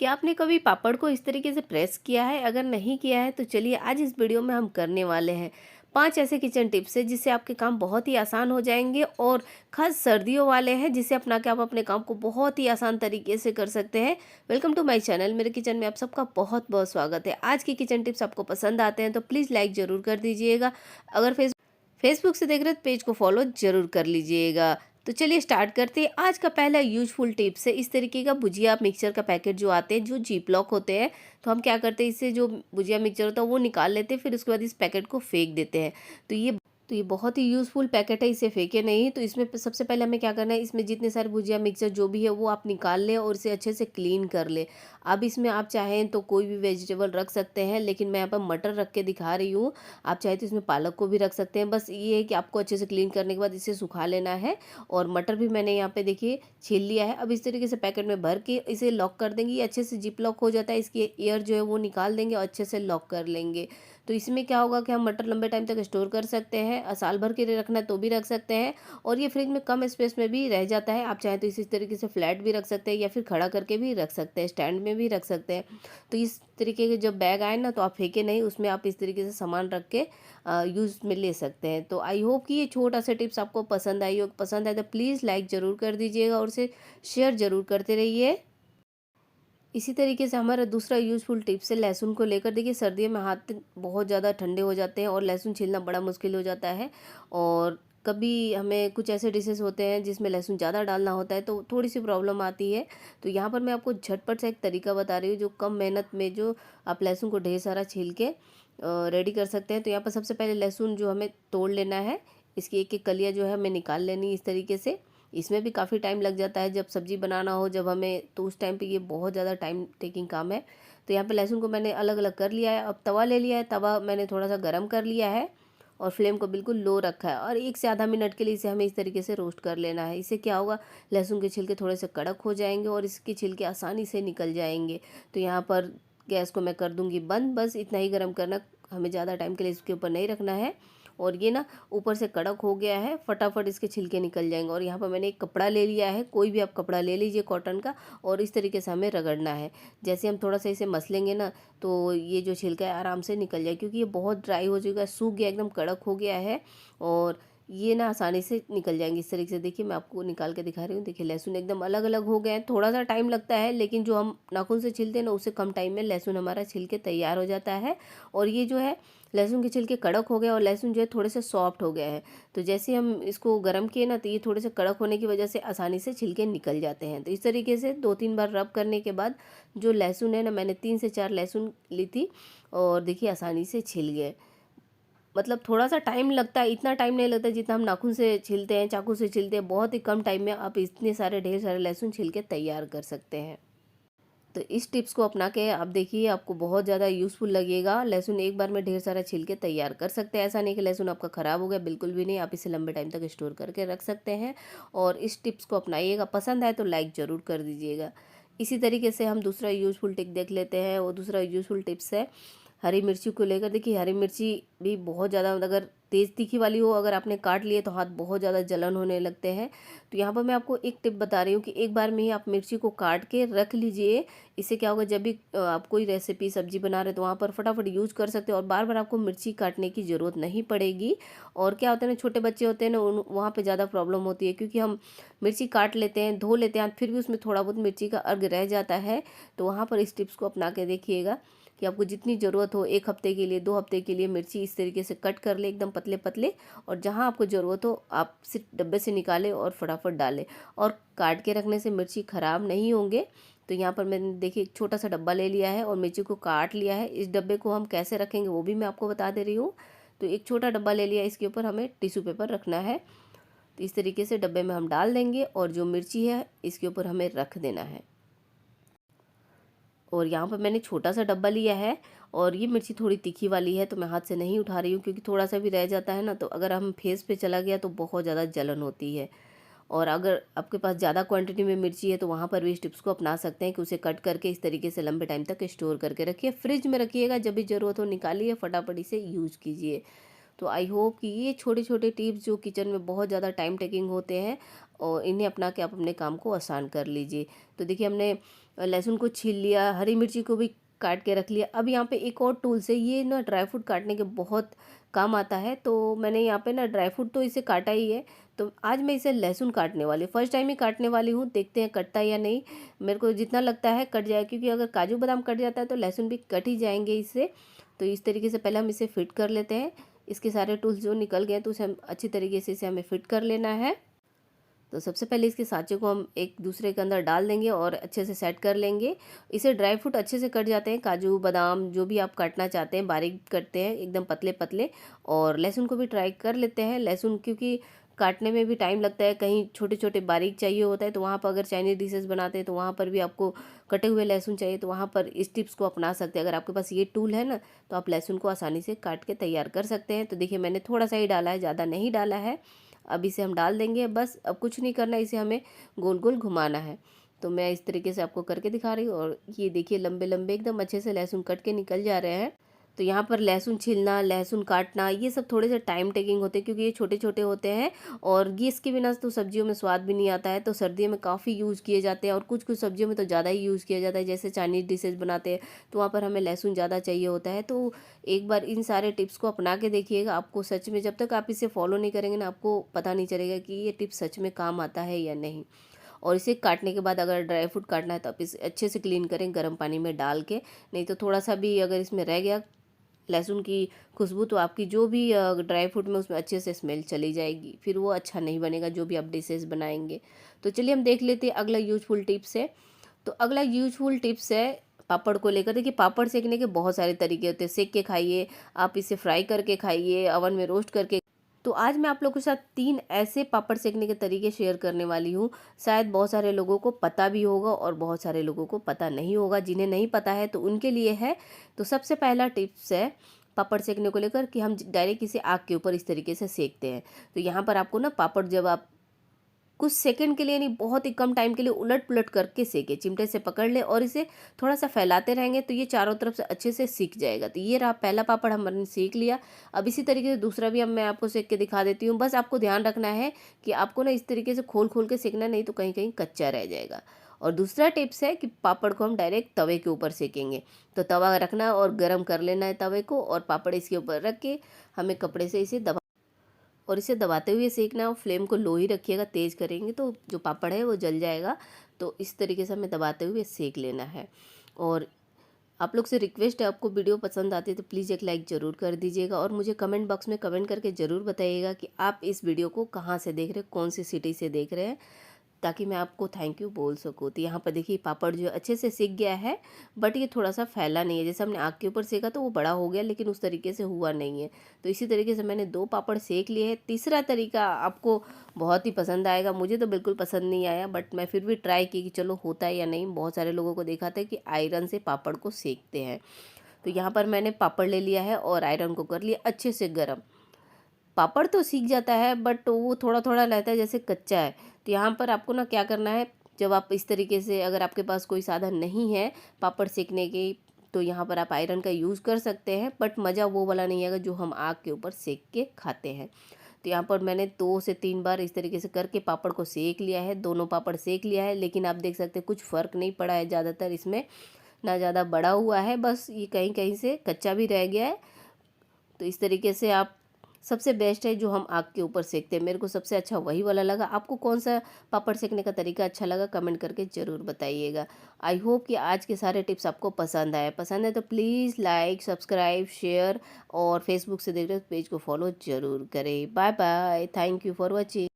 क्या आपने कभी पापड़ को इस तरीके से प्रेस किया है? अगर नहीं किया है तो चलिए आज इस वीडियो में हम करने वाले हैं 5 ऐसे किचन टिप्स है जिससे आपके काम बहुत ही आसान हो जाएंगे और खास सर्दियों वाले हैं जिसे अपना के आप अपने काम को बहुत ही आसान तरीके से कर सकते हैं। Welcome to my channel. मेरे किचन में आप सबका बहुत बहुत स्वागत है। आज की किचन टिप्स आपको पसंद आते हैं तो प्लीज़ लाइक ज़रूर कर दीजिएगा। अगर फेसबुक से देख रहे हो तो पेज को फॉलो ज़रूर कर लीजिएगा। तो चलिए स्टार्ट करते हैं। आज का पहला यूजफुल टिप्स है इस तरीके का भुजिया मिक्सचर का पैकेट जो आते हैं जो जीप लॉक होते हैं। तो हम क्या करते हैं, इससे जो भुजिया मिक्सचर होता है वो निकाल लेते हैं, फिर उसके बाद इस पैकेट को फेंक देते हैं। तो ये बहुत ही यूज़फुल पैकेट है, इसे फेंके नहीं। तो इसमें सबसे पहले हमें क्या करना है, इसमें जितने सारे भुजिया मिक्सचर जो भी है वो आप निकाल लें और इसे अच्छे से क्लीन कर ले। अब इसमें आप चाहें तो कोई भी वेजिटेबल रख सकते हैं, लेकिन मैं यहाँ पर मटर रख के दिखा रही हूँ। आप चाहे तो इसमें पालक को भी रख सकते हैं। बस ये है कि आपको अच्छे से क्लीन करने के बाद इसे सुखा लेना है। और मटर भी मैंने यहाँ पे देखिए छील लिया है। अब इस तरीके से पैकेट में भर के इसे लॉक कर देंगे। ये अच्छे से जिप लॉक हो जाता है, इसकी एयर जो है वो निकाल देंगे और अच्छे से लॉक कर लेंगे। तो इसमें क्या होगा कि हम मटर लंबे टाइम तक स्टोर कर सकते हैं। साल भर के लिए रखना है तो भी रख सकते हैं। और ये फ्रिज में कम स्पेस में भी रह जाता है। आप चाहें तो इसी तरीके से फ्लैट भी रख सकते हैं या फिर खड़ा करके भी रख सकते हैं, स्टैंड में भी रख सकते हैं। तो इस तरीके के जब बैग आए ना तो आप फेंके नहीं, उसमें आप इस तरीके से सामान रख के यूज़ में ले सकते हैं। तो आई होप कि ये छोटा सा टिप्स आपको पसंद आई हो। पसंद आए तो प्लीज़ लाइक ज़रूर कर दीजिएगा और उसे शेयर ज़रूर करते रहिए। इसी तरीके से हमारा दूसरा यूज़फुल टिप्स है लहसुन को लेकर। देखिए सर्दियों में हाथ बहुत ज़्यादा ठंडे हो जाते हैं और लहसुन छीलना बड़ा मुश्किल हो जाता है। और कभी हमें कुछ ऐसे डिशेस होते हैं जिसमें लहसुन ज़्यादा डालना होता है तो थोड़ी सी प्रॉब्लम आती है। तो यहाँ पर मैं आपको झटपट से एक तरीका बता रही हूँ जो कम मेहनत में जो आप लहसुन को ढेर सारा छील के रेडी कर सकते हैं। तो यहाँ पर सबसे पहले लहसुन जो हमें तोड़ लेना है, इसकी एक एक कलियाँ जो है हमें निकाल लेनी है इस तरीके से। इसमें भी काफ़ी टाइम लग जाता है जब सब्ज़ी बनाना हो जब हमें, तो उस टाइम पे ये बहुत ज़्यादा टाइम टेकिंग काम है। तो यहाँ पे लहसुन को मैंने अलग अलग कर लिया है। अब तवा ले लिया है, तवा मैंने थोड़ा सा गर्म कर लिया है और फ्लेम को बिल्कुल लो रखा है। और 1 से आधा मिनट के लिए इसे हमें इस तरीके से रोस्ट कर लेना है। इससे क्या होगा, लहसुन के छिलके थोड़े से कड़क हो जाएंगे और इसके छिलके आसानी से निकल जाएंगे। तो यहाँ पर गैस को मैं कर दूँगी बंद। बस इतना ही गर्म करना, हमें ज़्यादा टाइम के लिए इसके ऊपर नहीं रखना है। और ये ना ऊपर से कड़क हो गया है, फटाफट इसके छिलके निकल जाएंगे। और यहाँ पर मैंने एक कपड़ा ले लिया है, कोई भी आप कपड़ा ले लीजिए कॉटन का, और इस तरीके से हमें रगड़ना है। जैसे हम थोड़ा सा इसे मसलेंगे ना तो ये जो छिलका है आराम से निकल जाए, क्योंकि ये बहुत ड्राई हो चुका है, सूख गया, एकदम कड़क हो गया है। और ये ना आसानी से निकल जाएंगे इस तरीके से। देखिए मैं आपको निकाल के दिखा रही हूँ। देखिए लहसुन एकदम अलग अलग हो गए हैं। थोड़ा सा टाइम लगता है, लेकिन जो हम नाखून से छिलते हैं ना उससे कम टाइम में लहसुन हमारा छिल के तैयार हो जाता है। और ये जो है लहसुन के छिलके कड़क हो गए और लहसुन जो है थोड़े से सॉफ्ट हो गए हैं। तो जैसे हम इसको गर्म किए ना तो ये थोड़े से कड़क होने की वजह से आसानी से छिलके निकल जाते हैं। तो इस तरीके से 2-3 बार रब करने के बाद जो लहसुन है ना, मैंने 3 से 4 लहसुन ली थी और देखिए आसानी से छिल गए। मतलब थोड़ा सा टाइम लगता है, इतना टाइम नहीं लगता जितना हम नाखून से छीलते हैं, चाकू से छीलते हैं। बहुत ही कम टाइम में आप इतने सारे ढेर सारे लहसुन छील के तैयार कर सकते हैं। तो इस टिप्स को अपना के आप देखिए, आपको बहुत ज़्यादा यूज़फुल लगेगा। लहसुन एक बार में ढेर सारा छील के तैयार कर सकते हैं। ऐसा नहीं कि लहसुन आपका ख़राब हो गया, बिल्कुल भी नहीं। आप इसे लंबे टाइम तक स्टोर करके रख सकते हैं। और इस टिप्स को अपनाइएगा। पसंद आए तो लाइक ज़रूर कर दीजिएगा। इसी तरीके से हम दूसरा यूज़फुल टिप देख लेते हैं। वो दूसरा यूज़फुल टिप्स है हरी मिर्ची को लेकर। देखिए हरी मिर्ची भी बहुत ज़्यादा, अगर तेज़ तीखी वाली हो, अगर आपने काट लिए तो हाथ बहुत ज़्यादा जलन होने लगते हैं। तो यहाँ पर मैं आपको एक टिप बता रही हूँ कि एक बार में ही आप मिर्ची को काट के रख लीजिए। इससे क्या होगा, जब भी आप कोई रेसिपी सब्जी बना रहे तो वहाँ पर फटाफट यूज़ कर सकते हो और बार बार आपको मिर्ची काटने की ज़रूरत नहीं पड़ेगी। और क्या होता है ना, छोटे बच्चे होते हैं ना, वहाँ पर ज़्यादा प्रॉब्लम होती है, क्योंकि हम मिर्ची काट लेते हैं, धो लेते हैं, फिर भी उसमें थोड़ा बहुत मिर्ची का अर्ग रह जाता है। तो वहाँ पर इस टिप्स को अपना के देखिएगा कि आपको जितनी ज़रूरत हो, 1 हफ्ते के लिए, 2 हफ्ते के लिए मिर्ची इस तरीके से कट कर ले एकदम पतले पतले। और जहाँ आपको ज़रूरत हो आप सिर्फ डब्बे से निकालें और फटाफट डालें। और काट के रखने से मिर्ची ख़राब नहीं होंगे। तो यहाँ पर मैंने देखिए एक छोटा सा डब्बा ले लिया है और मिर्ची को काट लिया है। इस डब्बे को हम कैसे रखेंगे वो भी मैं आपको बता दे रही हूँ। तो एक छोटा डब्बा ले लिया, इसके ऊपर हमें टिश्यू पेपर रखना है। तो इस तरीके से डब्बे में हम डाल देंगे और जो मिर्ची है इसके ऊपर हमें रख देना है। और यहाँ पर मैंने छोटा सा डब्बा लिया है और ये मिर्ची थोड़ी तीखी वाली है, तो मैं हाथ से नहीं उठा रही हूँ, क्योंकि थोड़ा सा भी रह जाता है ना तो अगर हम फेस पे चला गया तो बहुत ज़्यादा जलन होती है। और अगर आपके पास ज़्यादा क्वांटिटी में मिर्ची है तो वहाँ पर भी इस टिप्स को अपना सकते हैं कि उसे कट करके इस तरीके से लंबे टाइम तक स्टोर करके रखिए। फ्रिज में रखिएगा, जब भी ज़रूरत हो निकालिए, फटाफट इसे यूज़ कीजिए। तो आई होप कि ये छोटे छोटे टिप्स जो किचन में बहुत ज़्यादा टाइम टेकिंग होते हैं और इन्हें अपना के आप अपने काम को आसान कर लीजिए। तो देखिए हमने लहसुन को छील लिया, हरी मिर्ची को भी काट के रख लिया। अब यहाँ पे एक और टूल से ये ना ड्राई फ्रूट काटने के बहुत काम आता है, तो मैंने यहाँ पे ना ड्राई फ्रूट तो इसे काटा ही है, तो आज मैं इसे लहसुन काटने वाली फर्स्ट टाइम ही काटने वाली हूँ। देखते हैं कटता है या नहीं। मेरे को जितना लगता है कट जाए, क्योंकि अगर काजू बादाम कट जाता है तो लहसुन भी कट ही जाएंगे इससे। तो इस तरीके से पहले हम इसे फिट कर लेते हैं। इसके सारे टूल्स जो निकल गए तो उसे हम अच्छी तरीके से इसे हमें फिट कर लेना है। तो सबसे पहले इसके साँचे को हम एक दूसरे के अंदर डाल देंगे और अच्छे से सेट कर लेंगे। इसे ड्राई फ्रूट अच्छे से कट जाते हैं, काजू बादाम जो भी आप काटना चाहते हैं बारीक कटते हैं एकदम पतले पतले। और लहसुन को भी ट्राई कर लेते हैं। लहसुन क्योंकि काटने में भी टाइम लगता है, कहीं छोटे छोटे बारीक चाहिए होता है, तो वहाँ पर अगर चाइनीज़ डिशेज़ बनाते हैं तो वहाँ पर भी आपको कटे हुए लहसुन चाहिए, तो वहाँ पर इस टिप्स को अपना सकते हैं। अगर आपके पास ये टूल है ना, तो आप लहसुन को आसानी से काट के तैयार कर सकते हैं। तो देखिए मैंने थोड़ा सा ही डाला है, ज़्यादा नहीं डाला है। अब इसे हम डाल देंगे, बस अब कुछ नहीं करना, इसे हमें गोल गोल घुमाना है। तो मैं इस तरीके से आपको करके दिखा रही हूँ और ये देखिए लंबे लंबे एकदम अच्छे से लहसुन कट के निकल जा रहे हैं। तो यहाँ पर लहसुन छीलना, लहसुन काटना, ये सब थोड़े से टाइम टेकिंग होते हैं, क्योंकि ये छोटे छोटे होते हैं और ये इसके बिना तो सब्जियों में स्वाद भी नहीं आता है। तो सर्दियों में काफ़ी यूज़ किए जाते हैं और कुछ कुछ सब्जियों में तो ज़्यादा ही यूज़ किया जाता है, जैसे चाइनीज़ डिशेज़ बनाते हैं तो वहाँ पर हमें लहसुन ज़्यादा चाहिए होता है। तो एक बार इन सारे टिप्स को अपना के देखिएगा, आपको सच में जब तक आप इसे फॉलो नहीं करेंगे ना, आपको पता नहीं चलेगा कि ये टिप्स सच में काम आता है या नहीं। और इसे काटने के बाद अगर ड्राई फ्रूट काटना है तो आप इसे अच्छे से क्लीन करें गर्म पानी में डाल के। नहीं तो थोड़ा सा भी अगर इसमें रह गया लहसुन की खुशबू, तो आपकी जो भी ड्राई फ्रूट में उसमें अच्छे से स्मेल चली जाएगी, फिर वो अच्छा नहीं बनेगा जो भी आप डिशेज़ बनाएंगे। तो चलिए हम देख लेते हैं अगला यूजफुल टिप्स है। तो अगला यूजफुल टिप्स है पापड़ को लेकर। देखिए पापड़ सेकने के बहुत सारे तरीके होते हैं, सेक के खाइए, आप इसे फ्राई करके खाइए, अवन में रोस्ट करके। तो आज मैं आप लोगों के साथ 3 ऐसे पापड़ सेकने के तरीके शेयर करने वाली हूँ। शायद बहुत सारे लोगों को पता भी होगा और बहुत सारे लोगों को पता नहीं होगा। जिन्हें नहीं पता है तो उनके लिए है। तो सबसे पहला टिप्स है पापड़ सेकने को लेकर कि हम डायरेक्ट इसे आग के ऊपर इस तरीके से सेकते हैं। तो यहाँ पर आपको ना पापड़ जब आप कुछ सेकंड के लिए नहीं, बहुत ही कम टाइम के लिए उलट पुलट करके सेके, चिमटे से पकड़ ले और इसे थोड़ा सा फैलाते रहेंगे तो ये चारों तरफ से अच्छे से सीख जाएगा। तो ये रहा पहला पापड़, हमने सीख लिया। अब इसी तरीके से दूसरा भी अब मैं आपको सेक के दिखा देती हूँ। बस आपको ध्यान रखना है कि आपको ना इस तरीके से खोल खोल के सेकना, नहीं तो कहीं कहीं कच्चा रह जाएगा। और दूसरा टिप्स है कि पापड़ को हम डायरेक्ट तवे के ऊपर सेकेंगे। तो तवा रखना और गर्म कर लेना है तवे को, और पापड़ इसके ऊपर रख के हमें कपड़े से इसे दबा और इसे दबाते हुए सेकना है। और फ्लेम को लो ही रखिएगा, तेज़ करेंगे तो जो पापड़ है वो जल जाएगा। तो इस तरीके से हमें दबाते हुए सेक लेना है। और आप लोग से रिक्वेस्ट है, आपको वीडियो पसंद आती है तो प्लीज़ एक लाइक ज़रूर कर दीजिएगा और मुझे कमेंट बॉक्स में कमेंट करके ज़रूर बताइएगा कि आप इस वीडियो को कहाँ से देख रहे हैं, कौन सी सिटी से देख रहे हैं, ताकि मैं आपको थैंक यू बोल सकूँ। तो यहाँ पर देखिए पापड़ जो अच्छे से सिक गया है, बट ये थोड़ा सा फैला नहीं है। जैसे हमने आग के ऊपर सेका तो वो बड़ा हो गया, लेकिन उस तरीके से हुआ नहीं है। तो इसी तरीके से मैंने 2 पापड़ सेक लिए हैं। तीसरा तरीका आपको बहुत ही पसंद आएगा, मुझे तो बिल्कुल पसंद नहीं आया, बट मैं फिर भी ट्राई की कि चलो होता है या नहीं। बहुत सारे लोगों को देखा था कि आयरन से पापड़ को सेकते हैं। तो यहाँ पर मैंने पापड़ ले लिया है और आयरन को कर लिया अच्छे से गर्म। पापड़ तो सीख जाता है, बट वो थोड़ा थोड़ा रहता है जैसे कच्चा है। तो यहाँ पर आपको ना क्या करना है, जब आप इस तरीके से, अगर आपके पास कोई साधन नहीं है पापड़ सेकने की, तो यहाँ पर आप आयरन का यूज़ कर सकते हैं, बट मज़ा वो वाला नहीं आएगा जो हम आग के ऊपर सेक के खाते हैं। तो यहाँ पर मैंने 2 से 3 बार इस तरीके से करके पापड़ को सेक लिया है, दोनों पापड़ सेक लिया है। लेकिन आप देख सकते हैं कुछ फ़र्क नहीं पड़ा है ज़्यादातर इसमें, ना ज़्यादा बड़ा हुआ है, बस ये कहीं कहीं से कच्चा भी रह गया है। तो इस तरीके से आप, सबसे बेस्ट है जो हम आग के ऊपर सेकते हैं, मेरे को सबसे अच्छा वही वाला लगा। आपको कौन सा पापड़ सेकने का तरीका अच्छा लगा कमेंट करके ज़रूर बताइएगा। आई होप कि आज के सारे टिप्स आपको पसंद आए। पसंद है तो प्लीज़ लाइक, सब्सक्राइब, शेयर, और फेसबुक से देख रहे हो तो पेज को फॉलो ज़रूर करें। Bye bye, thank you for watching.